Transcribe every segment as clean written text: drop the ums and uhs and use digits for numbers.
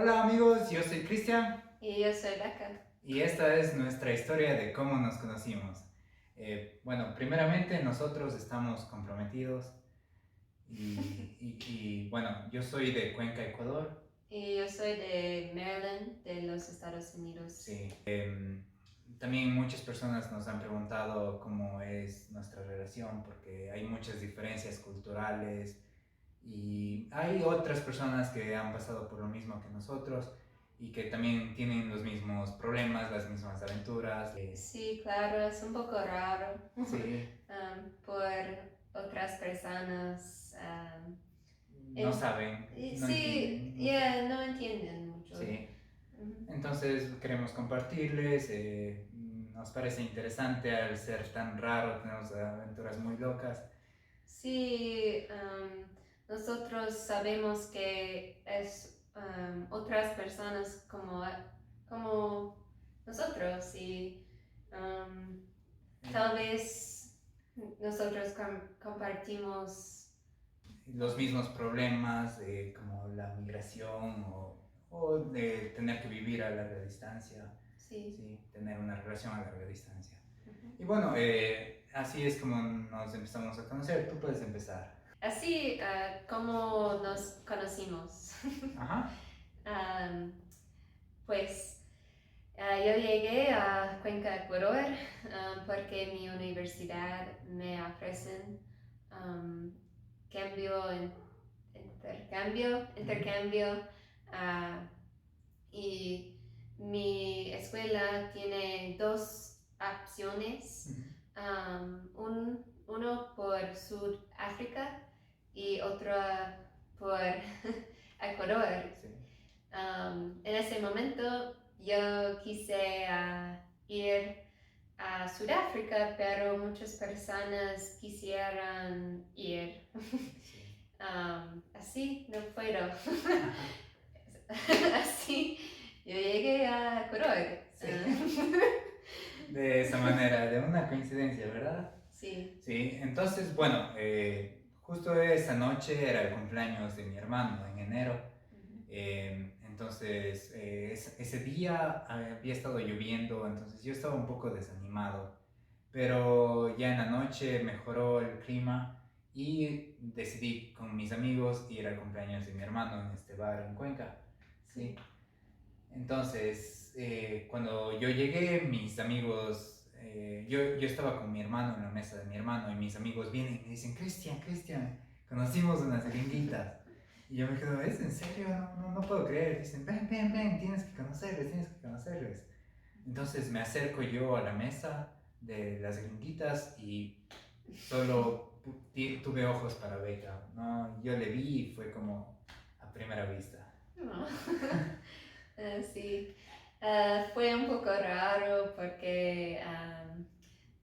Hola amigos, yo soy Cristian Y yo soy Becca. y esta es nuestra historia de cómo nos conocimos. Bueno, primeramente nosotros estamos comprometidos bueno, yo soy de Cuenca, Ecuador. Y yo soy de Maryland, de los Estados Unidos. Sí. También muchas personas nos han preguntado cómo es nuestra relación porque hay muchas diferencias culturales y hay otras personas que han pasado por lo mismo que nosotros y que también tienen los mismos problemas, las mismas aventuras. Sí, claro, es un poco raro Sí, por otras personas. no saben, no Sí, entienden mucho. yeah, no entienden mucho. Sí, Ujú. entonces queremos compartirles. Nos parece interesante al ser tan raro, tenemos aventuras muy locas. Sí, nosotros sabemos que es otras personas como nosotros y tal vez nosotros compartimos. Los mismos problemas como la migración o de tener que vivir a larga distancia, Sí. ¿sí? Tener una relación a larga distancia. Ujú. Y bueno, así es como nos empezamos a conocer. Tú puedes empezar. Así como nos conocimos. Ajá. Am, pues yo llegué a Cuenca, Ecuador, porque mi universidad me ofrecen um, cambio, intercambio, ah, y mi escuela tiene dos opciones, uno por Sudáfrica y otra por Ecuador. Sí. En ese momento yo quise ir a Sudáfrica, pero muchas personas quisieran ir. Sí. Así no puedo. Así yo llegué a Ecuador. Sí. De esa manera, de una coincidencia, ¿verdad? Sí. Sí, entonces, bueno, justo esa noche era el cumpleaños de mi hermano en enero. Entonces, ese día había estado lloviendo, entonces yo estaba un poco desanimado. Pero ya en la noche mejoró el clima y decidí con mis amigos ir al cumpleaños de mi hermano en este bar en Cuenca. Sí. Entonces, cuando yo llegué, mis amigos, yo estaba con mi hermano en la mesa de mi hermano y mis amigos vienen y me dicen, Cristian, Cristian, conocimos unas gringuitas. Y yo me quedo, ¿es en serio? No puedo creer. Dicen, ven, ven, ven, tienes que conocerles, tienes que conocerles. Entonces me acerco yo a la mesa de las gringuitas y solo tuve ojos para Becca, ¿no? Yo le vi y fue como a primera vista. No. Sí. Fue un poco raro porque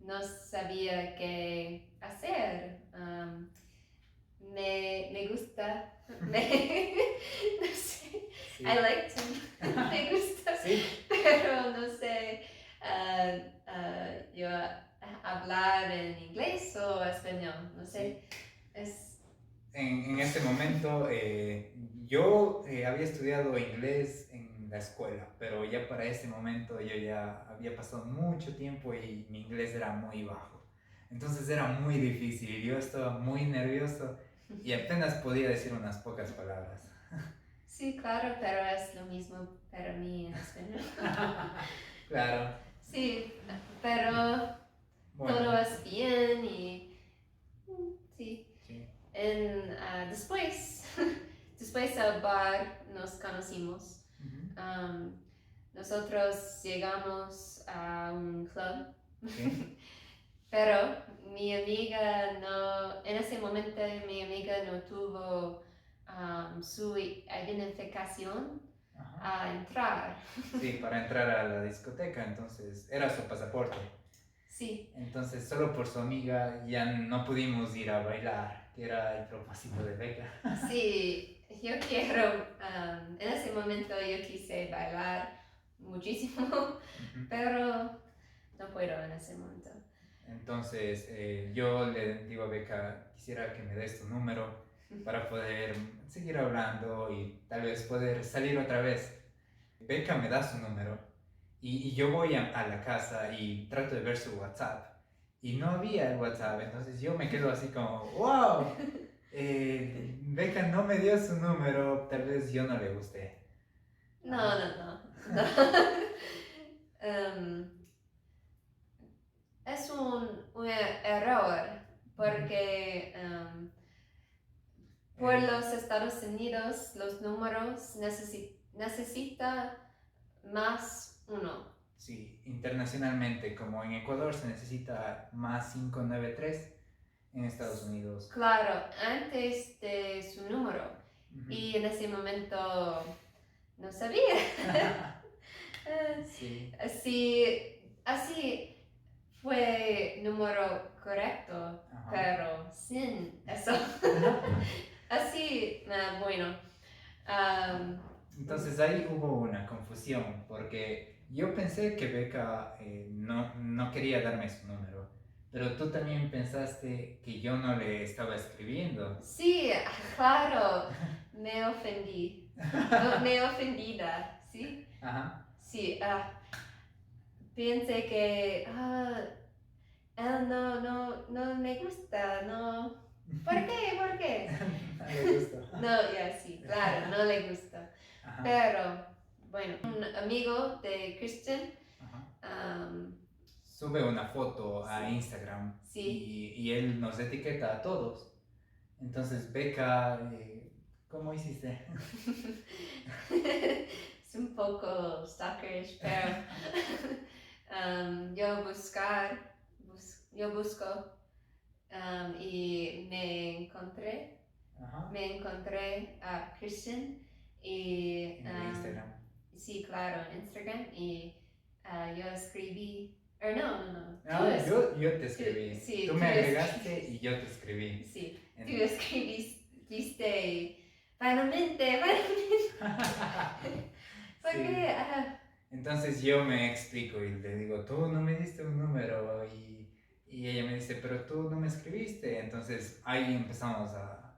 no sabía qué hacer. Me gusta, no sé, Sí. I liked him, me gusta, Sí. pero no sé yo hablar en inglés o español, no sé. Sí. Es, En ese momento yo había estudiado inglés en la escuela, pero ya para ese momento yo ya había pasado mucho tiempo y mi inglés era muy bajo. Entonces era muy difícil, yo estaba muy nervioso y apenas podía decir unas pocas palabras. sí, claro, pero es lo mismo para mí en español. Claro, Sí, pero todo bueno, es bien y sí. sí. Después, después del bar nos conocimos. Ujú. Nosotros llegamos a un club, Sí. pero mi amiga no, en ese momento mi amiga no tuvo su identificación Ajá. a entrar. Sí, para entrar a la discoteca, entonces era su pasaporte. Sí, Entonces, solo por su amiga ya no pudimos ir a bailar, que era el propósito de Beca. sí, yo quiero, en ese momento yo quise bailar muchísimo, Ujú. pero no puedo en ese momento. Entonces, yo le digo a Beca, quisiera que me des tu número. para poder seguir hablando y tal vez poder salir otra vez. Beca me da su número y yo voy a la casa y trato de ver su WhatsApp y no había el WhatsApp, entonces yo me quedo así como, wow, Beca no me dio su número, tal vez yo no le gusté. No, Ajá. no, no. No. Em, es un error porque por los Estados Unidos los números necesita más uno. Sí, internacionalmente, como en Ecuador se necesita más 593, en Estados Unidos. Claro, antes de su número. Ujú. Y en ese momento no sabía. Sí. Así fue número correcto, Ajá. pero sin eso. Así, bueno. Entonces ahí hubo una confusión, porque yo pensé que Beca no quería darme su número, pero tú también pensaste que yo no le estaba escribiendo. Sí, claro, me ofendí. Me ofendida, ¿sí? Ajá. Sí, pensé que él no me gusta, no. ¿Por qué? ¿Por qué? No le gustó. No, ya sí, claro, no le gusta. Ajá. Pero, bueno, un amigo de Christian, Ajá. Sube una foto a sí, Instagram sí. y él nos etiqueta a todos. Entonces, Beca, ¿cómo hiciste? Es un poco stalkerish, pero yo busco y Ajá. me encontré a Christian y En el Instagram. sí, claro, en Instagram y yo escribí, no, Yo te escribí. sí, Tú tú me agregaste escribiste, y yo te escribí. sí, tú En- escribiste, finalmente, Sí. porque, Entonces yo me explico y le digo, tú no me diste un número y ella me dice, pero tú no me escribiste. Entonces ahí empezamos a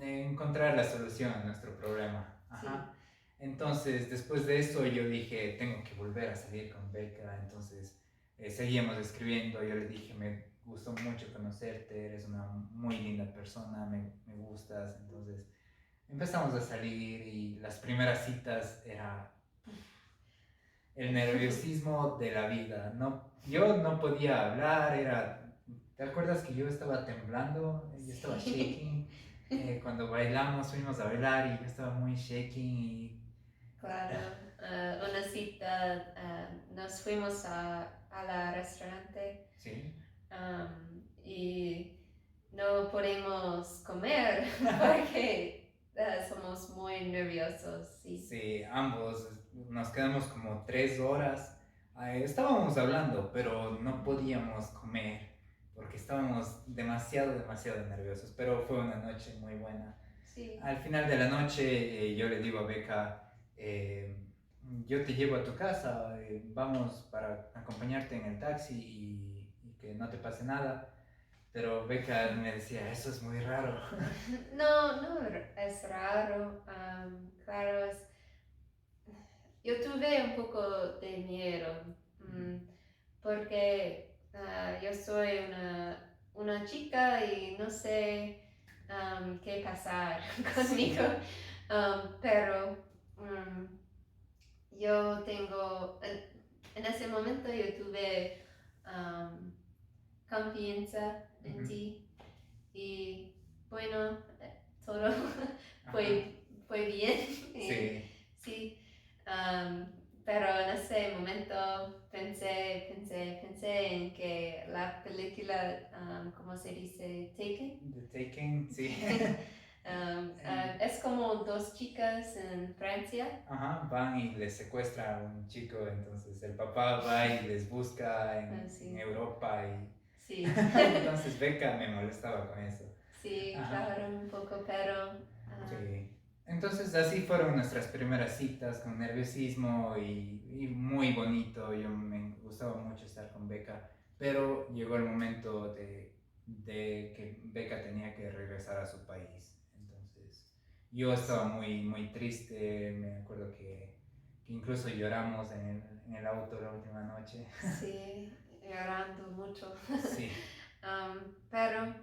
encontrar la solución a nuestro problema. sí, Ajá. Entonces después de eso yo dije, tengo que volver a salir con Beca. Entonces seguíamos escribiendo. Yo le dije, me gustó mucho conocerte, eres una muy linda persona, me gustas. Entonces empezamos a salir y las primeras citas era el nerviosismo de la vida. No, yo no podía hablar, ¿te acuerdas que yo estaba temblando? Yo estaba shaking. Cuando bailamos, fuimos a bailar y yo estaba muy shaking y... claro, una cita, nos fuimos a la restaurante Sí. Y no podemos comer porque somos muy nerviosos, sí. Sí, ambos nos quedamos como 3 horas. Estábamos hablando, pero no podíamos comer porque estábamos demasiado nerviosos. Pero fue una noche muy buena. Sí, Al final de la noche yo le digo a Beca, yo te llevo a tu casa, vamos para acompañarte en el taxi y que no te pase nada. Pero Beca me decía, eso es muy raro. no es raro, claro, yo tuve un poco de miedo porque yo soy una chica y no sé qué pasar conmigo, pero yo tengo, en ese momento yo tuve confianza en Ujú. ti y bueno, todo Ajá. fue bien. Sí. Sí, pero en ese momento pensé en que la película, ¿cómo se dice? Taken. The Taken, sí. Es como dos chicas en Francia. Ajá, van y les secuestra a un chico, entonces el papá va y les busca Sí. en Europa y Sí, entonces Beca me molestaba con eso. sí, Ajá. claro, un poco, pero Sí. Entonces así fueron nuestras primeras citas con nerviosismo y muy bonito. Yo me gustaba mucho estar con Beca, pero llegó el momento de que Beca tenía que regresar a su país. Entonces, yo estaba Sí, muy, muy triste, me acuerdo que incluso lloramos en el auto la última noche. sí, llorando mucho. Sí, Pero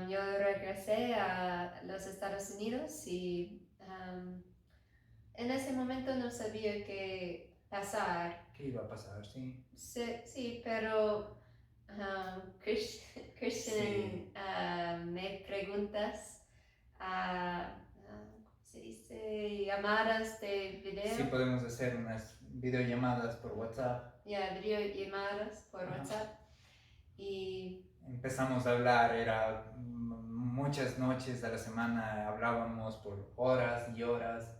yo regresé a los Estados Unidos y en ese momento no sabía qué pasar. ¿qué iba a pasar? Sí, Sí, sí, pero Christian, sí, me preguntas, ¿cómo se dice? Llamadas de sí video, podemos hacer unas videollamadas por WhatsApp. ya, videollamadas por Ajá. WhatsApp. Y Empezamos a hablar, era muchas noches a la semana, hablábamos por horas y horas,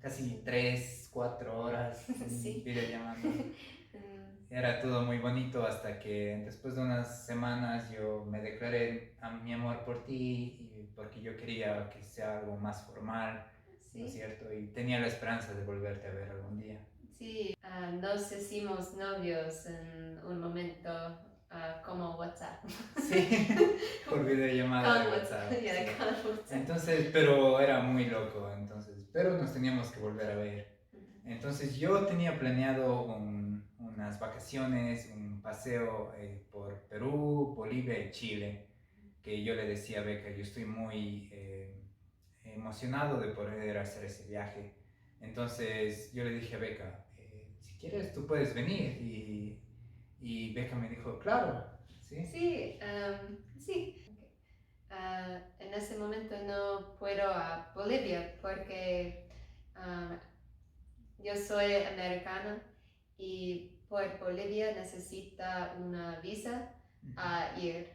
casi sí, 3, 4 horas en sí. videollamada. Mm, Era todo muy bonito hasta que después de unas semanas yo me declaré a mi amor por ti y porque yo quería que sea algo más formal, ¿no es sí, cierto? Y tenía la esperanza de volverte a ver algún día. sí. Nos hicimos novios en un momento, como WhatsApp. Sí, por videollamada Con de WhatsApp, WhatsApp, ya, sí. con WhatsApp. Entonces, pero era muy loco, entonces, pero nos teníamos que volver a ver. Entonces yo tenía planeado unas vacaciones, un paseo por Perú, Bolivia y Chile, que yo le decía a Beca, yo estoy muy emocionado de poder hacer ese viaje. Entonces yo le dije a Beca, si quieres tú puedes venir. Y Beca me dijo, claro, ¿sí? Sí, sí. Ok. En ese momento no puedo a Bolivia porque um, yo soy americana y por Bolivia necesita una visa a ir.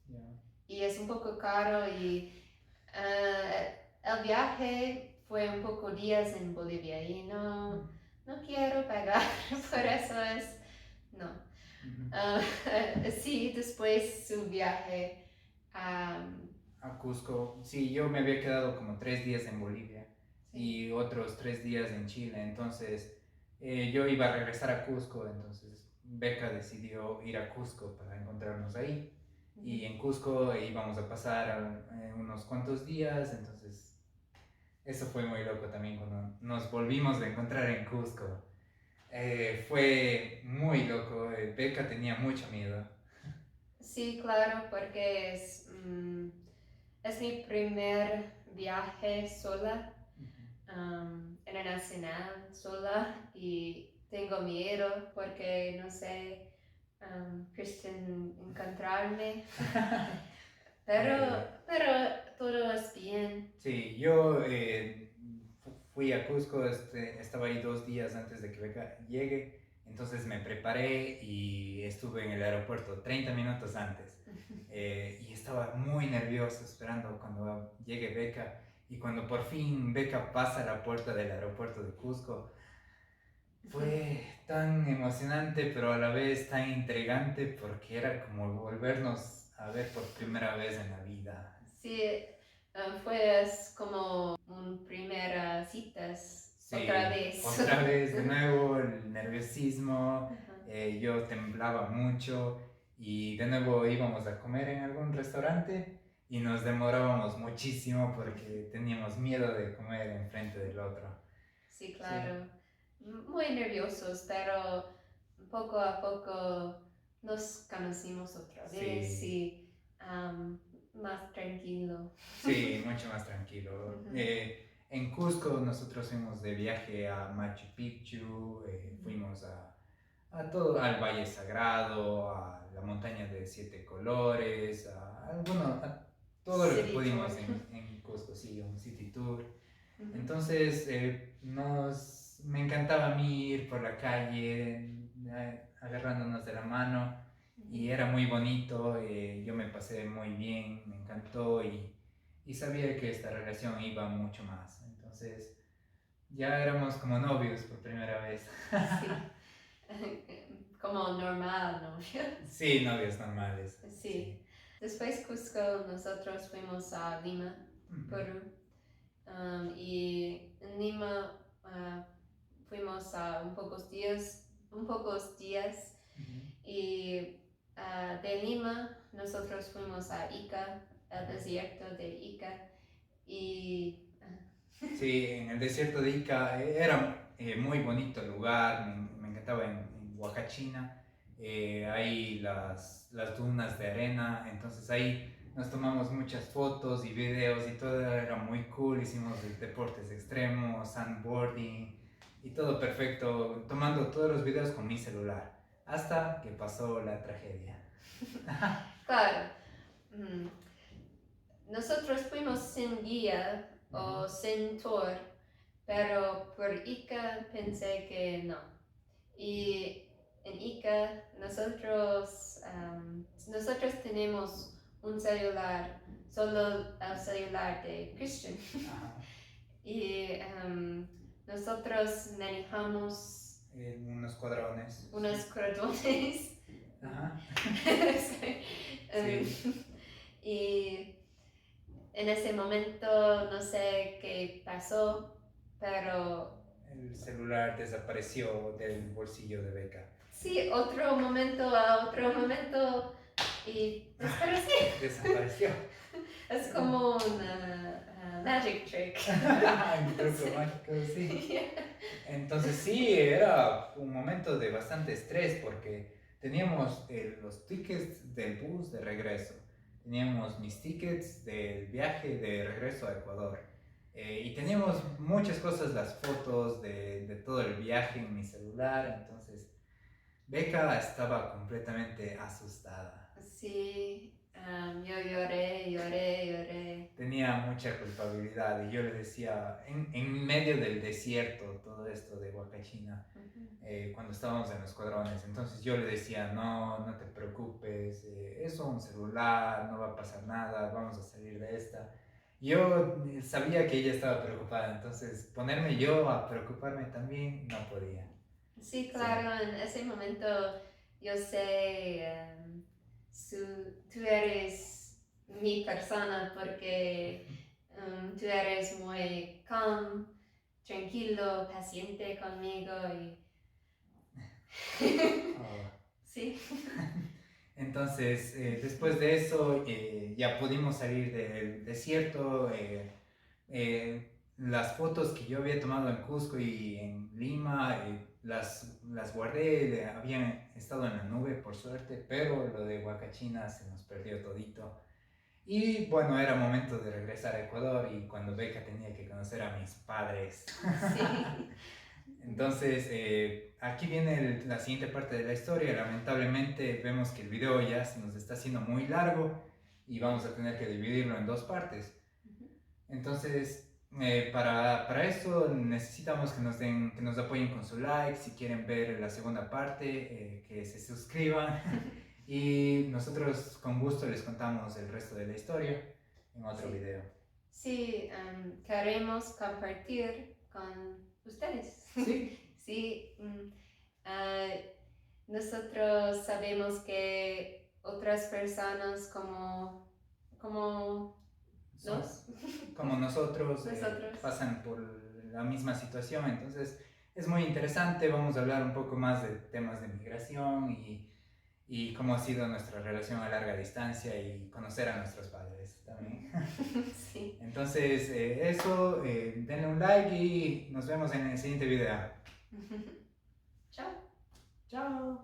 Ya. Y es un poco caro y el viaje fue un poco días en Bolivia y no quiero pagar por eso es, no. Ujú. Ah, sí, después su viaje. am, A Cusco, sí, yo me había quedado como 3 días en Bolivia sí. y otros 3 días en Chile, entonces yo iba a regresar a Cusco, entonces Beca decidió ir a Cusco para encontrarnos ahí y Ujú. en Cusco íbamos a pasar unos cuantos días, entonces eso fue muy loco también cuando nos volvimos a encontrar en Cusco. Fue muy loco, Beca tenía mucho miedo. Sí, claro, porque es mi primer viaje sola, internacional sola, y tengo miedo porque no sé, Christian, encontrarme, pero, Eh, pero todo es bien. Sí, yo fui a Cusco, estaba ahí 2 días antes de que Beca llegue, entonces me preparé y estuve en el aeropuerto 30 minutos antes. Y estaba muy nervioso esperando cuando llegue Beca. Y cuando por fin Beca pasa la puerta del aeropuerto de Cusco, fue tan emocionante, pero a la vez tan intrigante porque era como volvernos a ver por primera vez en la vida. Sí, fue es como un primera citas otra Sí, vez. otra vez de nuevo el nerviosismo, Ajá. yo temblaba mucho y de nuevo íbamos a comer en algún restaurante y nos demorábamos muchísimo porque teníamos miedo de comer enfrente del otro. Sí, Sí, claro. Muy nerviosos, pero poco a poco nos conocimos otra vez sí, y más tranquilo. sí, mucho más tranquilo. Ujú, En Cusco nosotros fuimos de viaje a Machu Picchu, ujú. fuimos a todo, al Valle Sagrado, a la montaña de 7 colores, bueno, a todo lo que City tour. pudimos en Cusco, sí, un city tour. Ujú, Entonces, me encantaba a mí ir por la calle, agarrándonos de la mano, y ujú. era muy bonito, yo me pasé muy bien, me encantó, y sabía que esta relación iba mucho más. Entonces, ya éramos como novios por primera vez. Sí, como normal, ¿no? Sí, novios normales, Sí. sí. Después Cusco, nosotros fuimos a Lima, Ujú, Perú. Y en Lima fuimos a un pocos días ujú, y de Lima nosotros fuimos a Ica, el desierto de Ica, y Sí, en el desierto de Ica era muy bonito el lugar, me encantaba en Huacachina, hay las dunas de arena, entonces ahí nos tomamos muchas fotos y videos y todo era muy cool, hicimos deportes extremos, sandboarding y todo perfecto, tomando todos los videos con mi celular, hasta que pasó la tragedia. claro, mm, nosotros fuimos sin guía o sin tour, pero por Ica pensé que no. Y en Ica nosotros tenemos un celular, solo el celular de Christian. Ajá. Y nosotros manejamos Unos cuadrones. unos cordones. Ajá. Em, Sí. Y en ese momento no sé qué pasó, pero El celular desapareció del bolsillo de Beca. sí, otro momento a otro momento y desapareció. Desapareció. Es como una magic trick. Un truco mágico, sí. Entonces sí, era un momento de bastante estrés porque teníamos los tickets del bus de regreso, teníamos mis tickets del viaje de regreso a Ecuador y teníamos muchas cosas, las fotos de todo el viaje en mi celular, entonces Beca estaba completamente asustada. Sí, yo lloré. Tenía mucha culpabilidad y yo le decía, en medio del desierto, todo esto de Huacachina, cuando estábamos en los cuadrones, entonces yo le decía, no te preocupes, es un celular, no va a pasar nada, vamos a salir de esta. Yo sabía que ella estaba preocupada, entonces ponerme yo a preocuparme también no podía. Sí, claro, en ese momento yo sé, tú eres mi persona porque tú eres muy calm, tranquilo, paciente conmigo y Oh. sí. Entonces, después de eso, ya pudimos salir del desierto. Las fotos que yo había tomado en Cusco y en Lima, las guardé, habían estado en la nube por suerte, pero lo de Huacachina se nos perdió todito. Y bueno, era momento de regresar a Ecuador y cuando Beca tenía que conocer a mis padres. Sí. Entonces, aquí viene la siguiente parte de la historia. Lamentablemente vemos que el video ya se nos está haciendo muy largo y vamos a tener que dividirlo en dos partes. Entonces, para eso necesitamos que nos apoyen con su like, si quieren ver la segunda parte, que se suscriban y nosotros con gusto les contamos el resto de la historia en otro video. Sí, queremos compartir con ustedes. Sí. Sí, nosotros sabemos que otras personas como nos, Como nosotros, nosotros. pasan por la misma situación, entonces es muy interesante, vamos a hablar un poco más de temas de migración y cómo ha sido nuestra relación a larga distancia y conocer a nuestros padres también. Sí. Entonces, eso, denle un like y nos vemos en el siguiente video. Chao. Chao.